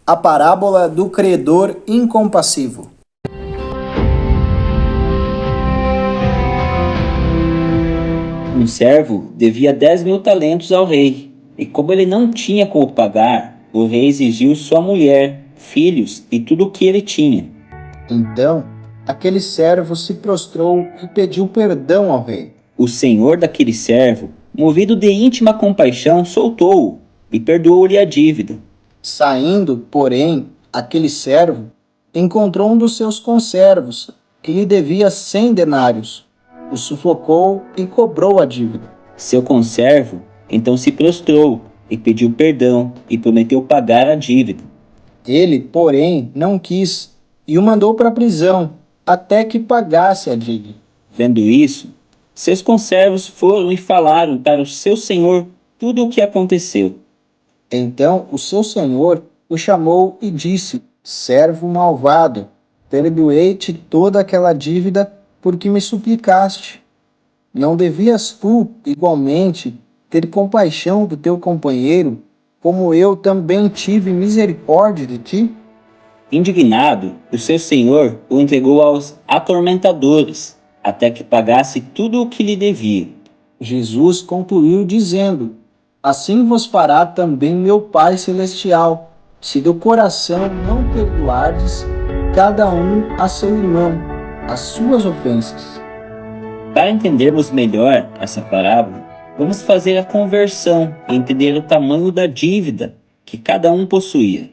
A parábola do credor incompassivo. Um servo devia 10.000 talentos ao rei, e como ele não tinha como pagar, o rei exigiu sua mulher, filhos e tudo o que ele tinha. Então, aquele servo se prostrou e pediu perdão ao rei. O senhor daquele servo, movido de íntima compaixão, soltou-o e perdoou-lhe a dívida. Saindo, porém, aquele servo encontrou um dos seus conservos, que lhe devia 100 denários. O sufocou e cobrou a dívida. Seu conservo então se prostrou e pediu perdão e prometeu pagar a dívida. Ele, porém, não quis e o mandou para a prisão, até que pagasse a dívida. Vendo isso, seus conservos foram e falaram para o seu senhor tudo o que aconteceu. Então o seu senhor o chamou e disse: Servo malvado, perdoei-te toda aquela dívida porque me suplicaste. Não devias tu, igualmente, ter compaixão do teu companheiro, como eu também tive misericórdia de ti? Indignado, o seu senhor o entregou aos atormentadores, até que pagasse tudo o que lhe devia. Jesus concluiu dizendo: Assim vos fará também meu Pai Celestial, se do coração não perdoardes cada um a seu irmão as suas ofensas. Para entendermos melhor essa parábola, vamos fazer a conversão e entender o tamanho da dívida que cada um possuía.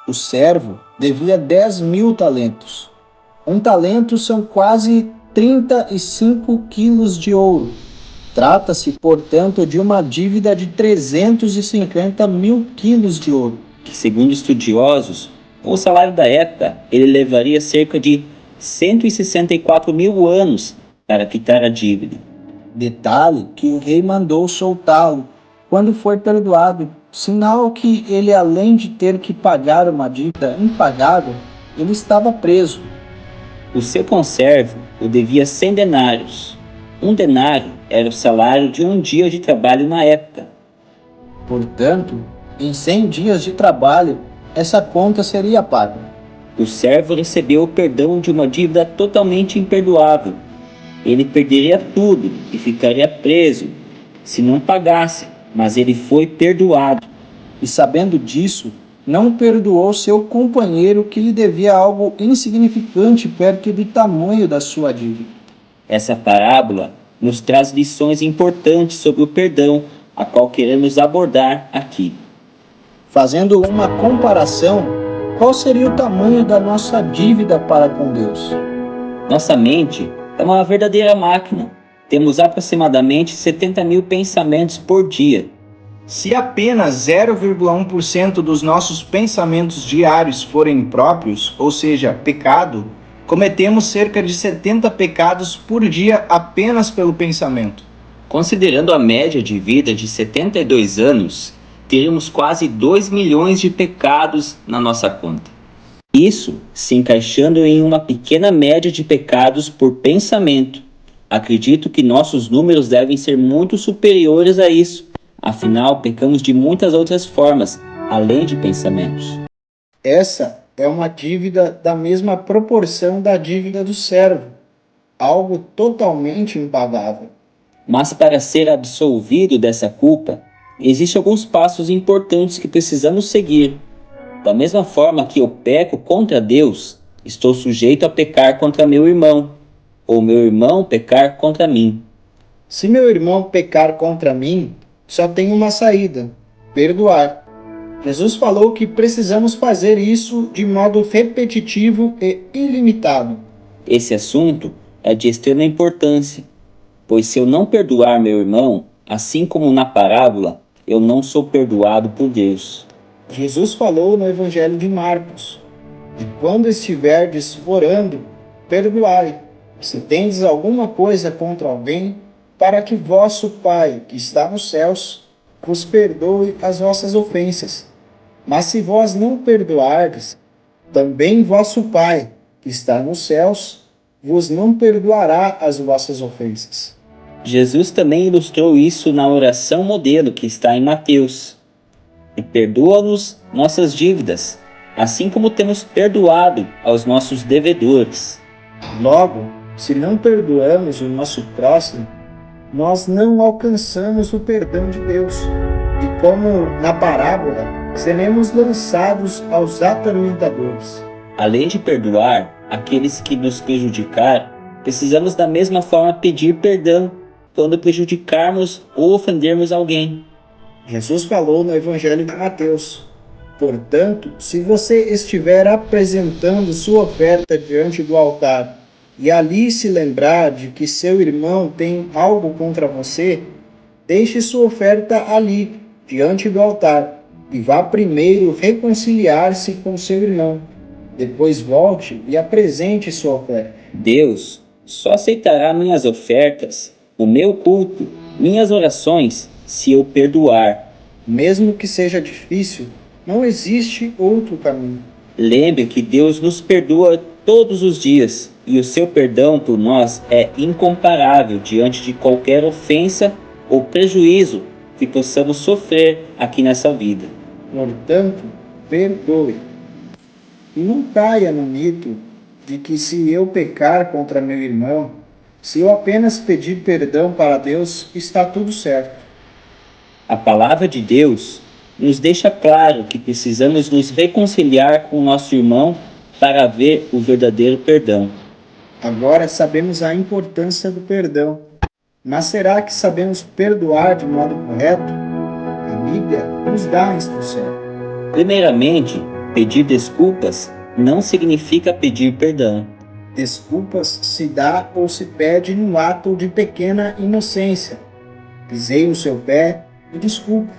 O servo devia 10.000 talentos. Um talento são quase 35 quilos de ouro. Trata-se, portanto, de uma dívida de 350 mil quilos de ouro. Que, segundo estudiosos, com o salário da época, ele levaria cerca de 164.000 anos para quitar a dívida. Detalhe que o rei mandou soltá-lo quando foi perdoado, sinal que ele, além de ter que pagar uma dívida impagável, ele estava preso. O seu conservo o devia 100 denários. Um denário era o salário de um dia de trabalho na época. Portanto, em 100 dias de trabalho, essa conta seria paga. O servo recebeu o perdão de uma dívida totalmente imperdoável. Ele perderia tudo e ficaria preso se não pagasse, mas ele foi perdoado. E sabendo disso, não perdoou seu companheiro que lhe devia algo insignificante perto do tamanho da sua dívida. Essa parábola nos traz lições importantes sobre o perdão, a qual queremos abordar aqui. Fazendo uma comparação, qual seria o tamanho da nossa dívida para com Deus? Nossa mente é uma verdadeira máquina. Temos aproximadamente 70.000 pensamentos por dia. Se apenas 0,1% dos nossos pensamentos diários forem impróprios, ou seja, pecado, cometemos cerca de 70 pecados por dia apenas pelo pensamento. Considerando a média de vida de 72 anos, teríamos quase 2 milhões de pecados na nossa conta. Isso se encaixando em uma pequena média de pecados por pensamento. Acredito que nossos números devem ser muito superiores a isso. Afinal, pecamos de muitas outras formas, além de pensamentos. Essa é uma dívida da mesma proporção da dívida do servo, algo totalmente impagável. Mas para ser absolvido dessa culpa, existem alguns passos importantes que precisamos seguir. Da mesma forma que eu peco contra Deus, estou sujeito a pecar contra meu irmão, ou meu irmão pecar contra mim. Se meu irmão pecar contra mim, só tem uma saída: perdoar. Jesus falou que precisamos fazer isso de modo repetitivo e ilimitado. Esse assunto é de extrema importância, pois se eu não perdoar meu irmão, assim como na parábola, eu não sou perdoado por Deus. Jesus falou no Evangelho de Marcos: de quando estiverdes orando, perdoai, se tendes alguma coisa contra alguém, para que vosso Pai, que está nos céus, vos perdoe as vossas ofensas. Mas se vós não perdoardes, também vosso Pai, que está nos céus, vos não perdoará as vossas ofensas. Jesus também ilustrou isso na oração modelo que está em Mateus. E perdoa-nos nossas dívidas, assim como temos perdoado aos nossos devedores. Logo, se não perdoamos o nosso próximo, nós não alcançamos o perdão de Deus. E como na parábola, seremos lançados aos atormentadores. Além de perdoar aqueles que nos prejudicaram, precisamos da mesma forma pedir perdão quando prejudicarmos ou ofendermos alguém. Jesus falou no Evangelho de Mateus: portanto, se você estiver apresentando sua oferta diante do altar e ali se lembrar de que seu irmão tem algo contra você, deixe sua oferta ali, diante do altar, e vá primeiro reconciliar-se com seu irmão. Depois volte e apresente sua oferta. Deus só aceitará minhas ofertas, o meu culto, minhas orações, se eu perdoar. Mesmo que seja difícil, não existe outro caminho. Lembre que Deus nos perdoa todos os dias e o seu perdão por nós é incomparável diante de qualquer ofensa ou prejuízo que possamos sofrer aqui nessa vida. Portanto, perdoe. E não caia no mito de que se eu pecar contra meu irmão, se eu apenas pedir perdão para Deus, está tudo certo. A palavra de Deus nos deixa claro que precisamos nos reconciliar com o nosso irmão para ver o verdadeiro perdão. Agora sabemos a importância do perdão. Mas será que sabemos perdoar de modo correto? A Bíblia nos dá a instrução. Primeiramente, pedir desculpas não significa pedir perdão. Desculpas se dá ou se pede no ato de pequena inocência. Pisei no seu pé e desculpe.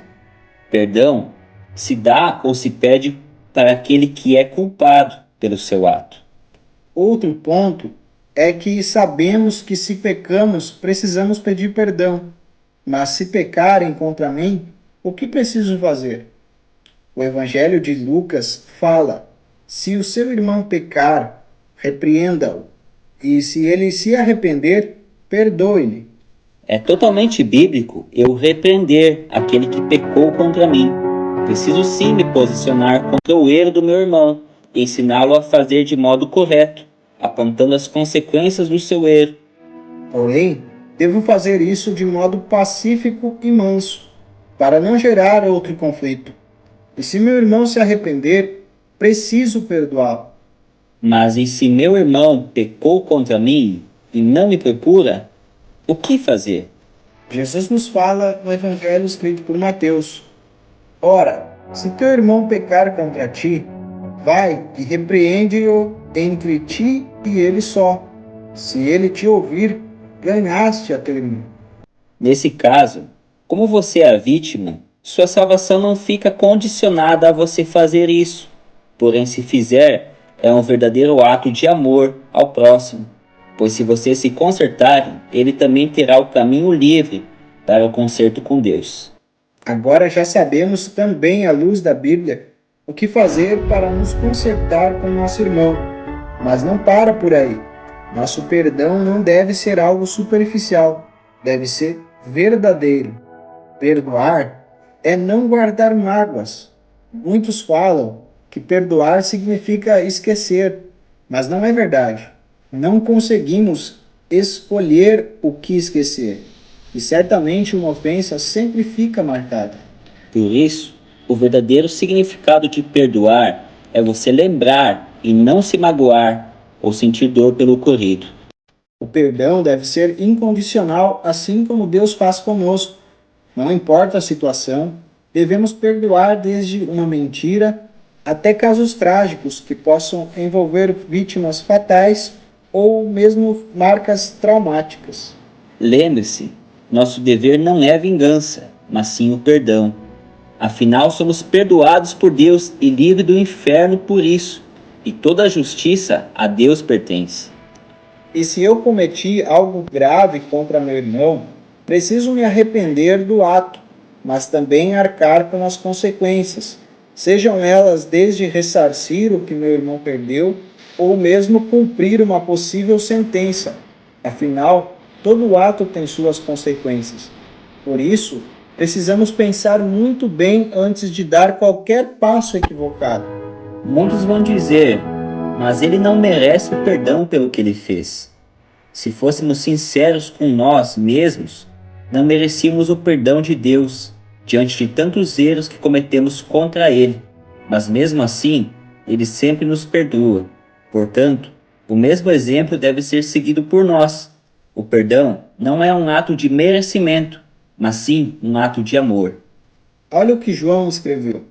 Perdão se dá ou se pede para aquele que é culpado pelo seu ato. Outro ponto é que sabemos que se pecamos, precisamos pedir perdão. Mas se pecarem contra mim, o que preciso fazer? O Evangelho de Lucas fala: se o seu irmão pecar, repreenda-o. E se ele se arrepender, perdoe-lhe. É totalmente bíblico eu repreender aquele que pecou contra mim. Preciso sim me posicionar contra o erro do meu irmão e ensiná-lo a fazer de modo correto, apontando as consequências do seu erro. Porém, devo fazer isso de modo pacífico e manso, para não gerar outro conflito. E se meu irmão se arrepender, preciso perdoá-lo. Mas e se meu irmão pecou contra mim e não me procura, o que fazer? Jesus nos fala no Evangelho escrito por Mateus: ora, se teu irmão pecar contra ti, vai e repreende-o entre ti e ele só. Se ele te ouvir, ganhaste a teu irmão. Nesse caso, como você é a vítima, sua salvação não fica condicionada a você fazer isso. Porém, se fizer, é um verdadeiro ato de amor ao próximo. Pois se você se consertar, ele também terá o caminho livre para o conserto com Deus. Agora já sabemos também, à luz da Bíblia, o que fazer para nos consertar com nosso irmão. Mas não para por aí. Nosso perdão não deve ser algo superficial, deve ser verdadeiro. Perdoar é não guardar mágoas. Muitos falam que perdoar significa esquecer, mas não é verdade. Não conseguimos escolher o que esquecer. E certamente uma ofensa sempre fica marcada. Por isso, o verdadeiro significado de perdoar é você lembrar e não se magoar ou sentir dor pelo ocorrido. O perdão deve ser incondicional, assim como Deus faz conosco. Não importa a situação, devemos perdoar desde uma mentira até casos trágicos que possam envolver vítimas fatais ou mesmo marcas traumáticas. Lembre-se, nosso dever não é vingança, mas sim o perdão. Afinal, somos perdoados por Deus e livres do inferno por isso, e toda a justiça a Deus pertence. E se eu cometi algo grave contra meu irmão, preciso me arrepender do ato, mas também arcar com as consequências, sejam elas desde ressarcir o que meu irmão perdeu, ou mesmo cumprir uma possível sentença. Afinal, todo ato tem suas consequências. Por isso, precisamos pensar muito bem antes de dar qualquer passo equivocado. Muitos vão dizer, mas ele não merece o perdão pelo que ele fez. Se fôssemos sinceros com nós mesmos, não merecíamos o perdão de Deus diante de tantos erros que cometemos contra Ele. Mas mesmo assim, Ele sempre nos perdoa. Portanto, o mesmo exemplo deve ser seguido por nós. O perdão não é um ato de merecimento, mas sim um ato de amor. Olha o que João escreveu.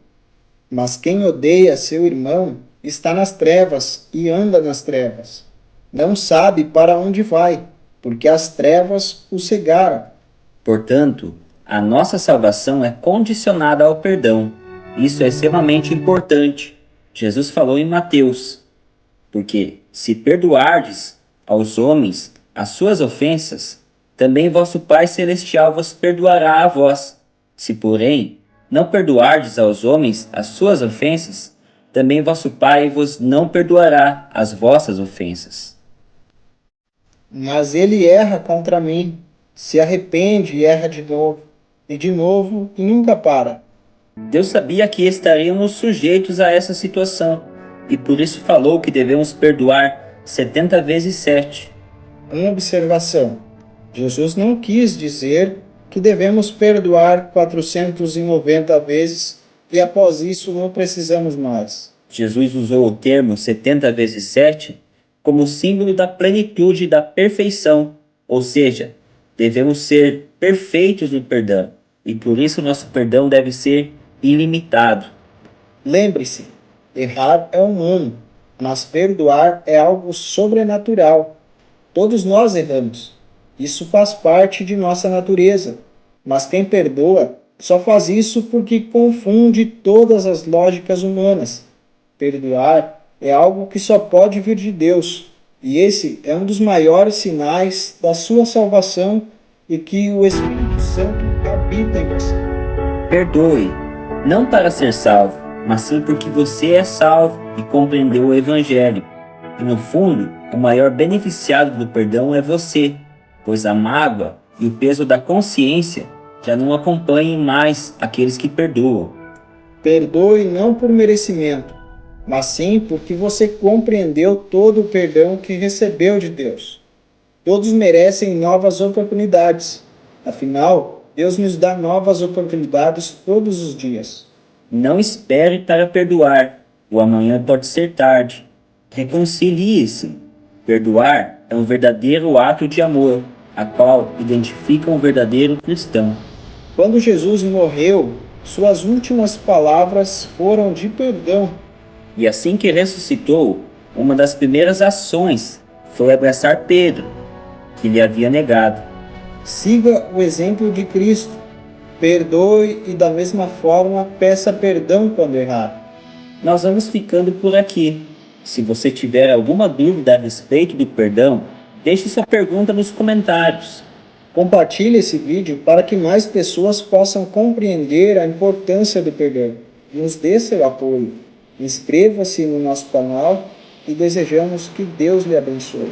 Mas quem odeia seu irmão está nas trevas e anda nas trevas. Não sabe para onde vai, porque as trevas o cegaram. Portanto, a nossa salvação é condicionada ao perdão. Isso é extremamente importante. Jesus falou em Mateus: porque se perdoardes aos homens as suas ofensas, também vosso Pai Celestial vos perdoará a vós. Se, porém, não perdoardes aos homens as suas ofensas, também vosso Pai vos não perdoará as vossas ofensas. Mas ele erra contra mim, se arrepende e erra de novo e nunca para. Deus sabia que estaríamos sujeitos a essa situação, e por isso falou que devemos perdoar 70 vezes 7. Uma observação: Jesus não quis dizer que devemos perdoar 490 vezes e após isso não precisamos mais. Jesus usou o termo 70 vezes 7 como símbolo da plenitude e da perfeição, ou seja, devemos ser perfeitos no perdão, e por isso nosso perdão deve ser ilimitado. Lembre-se, errar é humano, mas perdoar é algo sobrenatural. Todos nós erramos. Isso faz parte de nossa natureza. Mas quem perdoa só faz isso porque confunde todas as lógicas humanas. Perdoar é algo que só pode vir de Deus. E esse é um dos maiores sinais da sua salvação e que o Espírito Santo habita em você. Perdoe, não para ser salvo, mas sim porque você é salvo e compreendeu o Evangelho. E no fundo, o maior beneficiado do perdão é você, pois a mágoa e o peso da consciência já não acompanhem mais aqueles que perdoam. Perdoe não por merecimento, mas sim porque você compreendeu todo o perdão que recebeu de Deus. Todos merecem novas oportunidades. Afinal, Deus nos dá novas oportunidades todos os dias. Não espere para perdoar, o amanhã pode ser tarde. Reconcilie-se. Perdoar é um verdadeiro ato de amor, a qual identifica um verdadeiro cristão. Quando Jesus morreu, suas últimas palavras foram de perdão. E assim que ressuscitou, uma das primeiras ações foi abraçar Pedro, que lhe havia negado. Siga o exemplo de Cristo. Perdoe e, da mesma forma, peça perdão quando errar. Nós vamos ficando por aqui. Se você tiver alguma dúvida a respeito do perdão, deixe sua pergunta nos comentários. Compartilhe esse vídeo para que mais pessoas possam compreender a importância do perdão. Nos dê seu apoio. Inscreva-se no nosso canal e desejamos que Deus lhe abençoe.